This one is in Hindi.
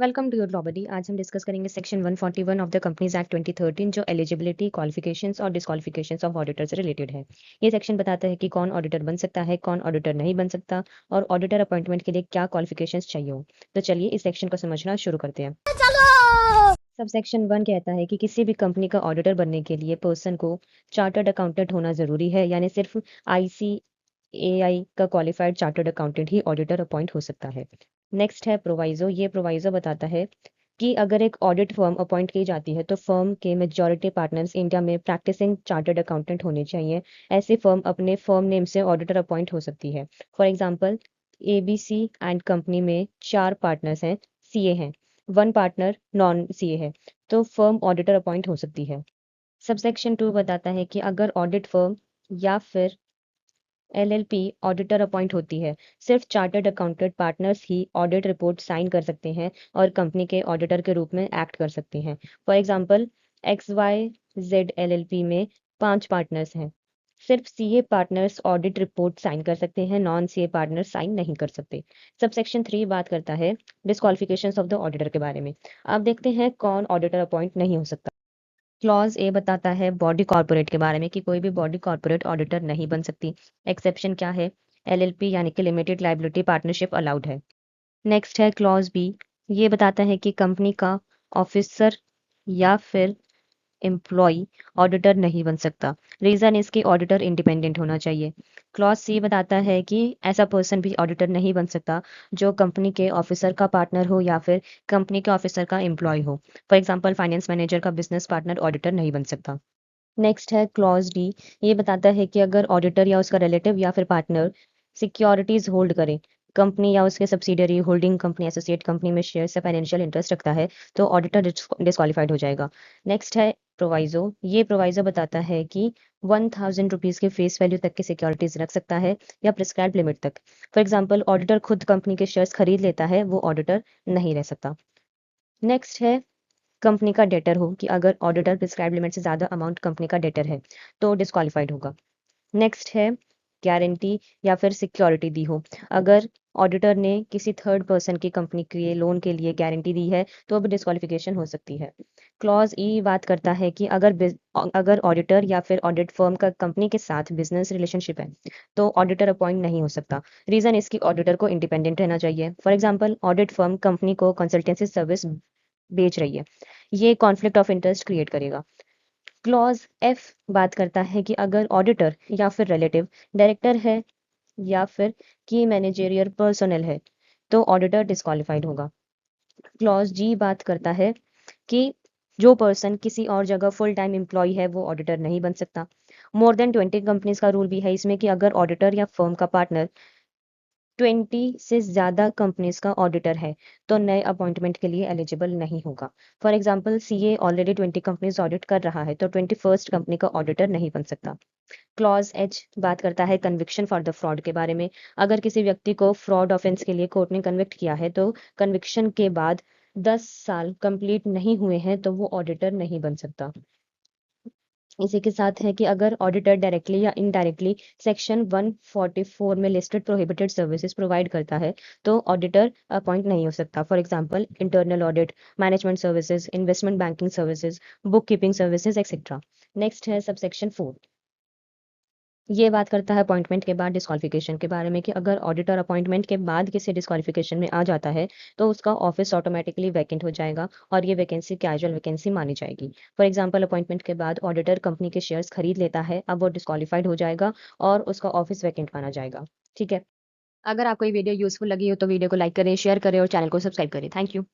वेलकम टू योर लॉ बडी। आज हम डिस्कस करेंगे section 141 of the companies act 2013 जो एलिजिबिलिटी, क्वालिफिकेशंस और डिस्क्वालिफिकेशंस ऑफ ऑडिटर से रिलेटेड है। ये सेक्शन बताता है कि कौन ऑडिटर बन सकता है, कौन ऑडिटर नहीं बन सकता और ऑडिटर अपॉइंटमेंट के लिए क्या क्वालिफिकेशंस चाहिए हो। तो चलिए इस सेक्शन को समझना शुरू करते हैं। सब सेक्शन 1 कहता है कि किसी भी कंपनी का ऑडिटर बनने के लिए पर्सन को चार्टर्ड अकाउंटेंट होना जरूरी है, यानी सिर्फ ICAI का क्वालिफाइड चार्टर्ड अकाउंटेंट ही ऑडिटर अपॉइंट हो सकता है। नेक्स्ट है प्रोवाइजो। ये प्रोवाइजो बताता है कि अगर एक ऑडिट फर्म अपॉइंट की जाती है तो फर्म के मेजॉरिटी पार्टनर्स इंडिया में प्रैक्टिसिंग चार्टर्ड अकाउंटेंट होने चाहिए। ऐसी फर्म अपने फर्म नेम से ऑडिटर अपॉइंट हो सकती है। For example, ABC and company में 4 पार्टनर्स हैं, CA हैं, 1 पार्टनर नॉन CA है, तो फर्म ऑडिटर अपॉइंट हो सकती है। सबसेक्शन 2 बताता है कि अगर ऑडिट फर्म या फिर LLP ऑडिटर अपॉइंट होती है, सिर्फ चार्टर्ड अकाउंटेंट पार्टनर्स ही ऑडिट रिपोर्ट साइन कर सकते हैं और कंपनी के ऑडिटर के रूप में एक्ट कर सकते हैं। फॉर एग्जांपल, XYZ LLP में 5 पार्टनर्स हैं। सिर्फ CA partners audit report sign कर सकते हैं, नॉन CA पार्टनर्स साइन नहीं कर सकते। सबसेक्शन 3 बात करता है डिस्क्वालिफिकेशंस ऑफ द ऑडिटर के बारे में। अब देखते हैं कौन ऑडिटर अपॉइंट नहीं हो सकता। क्लॉज ए बताता है बॉडी कॉर्पोरेट के बारे में कि कोई भी बॉडी कॉर्पोरेट ऑडिटर नहीं बन सकती। एक्सेप्शन क्या है? LLP यानी कि लिमिटेड लाइबिलिटी पार्टनरशिप अलाउड है। नेक्स्ट है क्लॉज बी। ये बताता है कि कंपनी का ऑफिसर या फिर एम्प्लॉय ऑडिटर नहीं बन सकता। रीजन इसकी ऑडिटर इंडिपेंडेंट होना चाहिए। क्लॉज सी बताता है कि ऐसा पर्सन भी ऑडिटर नहीं बन सकता जो कंपनी के ऑफिसर का पार्टनर हो या फिर कंपनी के ऑफिसर का एम्प्लॉय हो। फॉर एग्जांपल, फाइनेंस मैनेजर का बिजनेस पार्टनर ऑडिटर नहीं बन सकता। नेक्स्ट है क्लॉज डी। ये बताता है कि अगर ऑडिटर या उसका रिलेटिव या फिर पार्टनर सिक्योरिटीज होल्ड करे, कंपनी या उसके subsidiary, holding company, associate company में शेयर से फाइनेंशियल इंटरेस्ट रखता है, तो ऑडिटर डिस्क्वालीफाइड हो जाएगा। नेक्स्ट है प्रोवाइजो। ये प्रोवाइजो बताता है कि 1000 रुपीज के फेस वैल्यू तक की सिक्योरिटीज रख सकता है या प्रिस्क्राइब लिमिट तक। फॉर एग्जाम्पल, ऑडिटर खुद कंपनी के शेयर्स खरीद लेता है, वो ऑडिटर नहीं रह सकता। नेक्स्ट है कंपनी का डेटर हो, कि अगर ऑडिटर प्रिस्क्राइब लिमिट से ज्यादा अमाउंट कंपनी का डेटर है तो डिस्क्वालीफाइड होगा। नेक्स्ट है गारंटी या फिर सिक्योरिटी दी हो। अगर ऑडिटर ने किसी थर्ड पर्सन की कंपनी के लोन के लिए गारंटी दी है तो अब डिस्क्वालिफिकेशन हो सकती है। क्लॉज ई बात करता है कि अगर ऑडिटर या फिर ऑडिट फर्म का कंपनी के साथ बिजनेस रिलेशनशिप है तो ऑडिटर अपॉइंट नहीं हो सकता। रीजन इसकी ऑडिटर को इंडिपेंडेंट रहना चाहिए। For example, audit firm company को कंसल्टेंसी सर्विस बेच रही है, ये कॉन्फ्लिक्ट ऑफ इंटरेस्ट क्रिएट करेगा। क्लॉज एफ बात करता है कि अगर ऑडिटर या फिर रिलेटिव डायरेक्टर है या फिर की मैनेजेरियल पर्सनल है तो ऑडिटर डिस्क्वालिफाइड होगा। क्लॉज जी बात करता है कि जो पर्सन किसी और जगह फुल टाइम एम्प्लॉय है वो ऑडिटर नहीं बन सकता। मोर देन 20 कंपनीज का रूल भी है इसमें कि अगर ऑडिटर या फर्म का पार्टनर 20 से ज्यादा कंपनीज का ऑडिटर है तो नए अपॉइंटमेंट के लिए एलिजिबल नहीं होगा। For example, CA already 20 companies audit कर रहा है तो 21st कंपनी का ऑडिटर नहीं बन सकता। क्लॉज एच बात करता है कन्विक्शन फॉर द फ्रॉड के बारे में। अगर किसी व्यक्ति को फ्रॉड ऑफेंस के लिए कोर्ट ने कन्विक्ट किया है तो कन्विक्शन के बाद 10 साल कंप्लीट नहीं हुए हैं तो वो ऑडिटर नहीं बन सकता। इसी के साथ है कि अगर ऑडिटर डायरेक्टली या इनडायरेक्टली सेक्शन 144 में लिस्टेड प्रोहिबिटेड सर्विसेज प्रोवाइड करता है तो ऑडिटर अपॉइंट नहीं हो सकता। For example, internal audit, management services, investment banking services, book keeping services etcetera. Next है सबसेक्शन 4। ये बात करता है अपॉइंटमेंट के बाद डिस्क्वालिफिकेशन के बारे में कि अगर ऑडिटर अपॉइंटमेंट के बाद किसी डिस्क्वालिफिकेशन में आ जाता है तो उसका ऑफिस ऑटोमेटिकली वैकेंट हो जाएगा और ये वैकेंसी कैजुअल वैकेंसी मानी जाएगी। फॉर एग्जांपल, अपॉइंटमेंट के बाद ऑडिटर कंपनी के शेयर्स खरीद लेता है, अब वो डिस्क्वालिफाइड हो जाएगा और उसका ऑफिस वैकेंट माना जाएगा। ठीक है। अगर आपको ये वीडियो यूजफुल लगी हो तो वीडियो को लाइक करें, शेयर करें और चैनल को सब्सक्राइब करें। Thank you.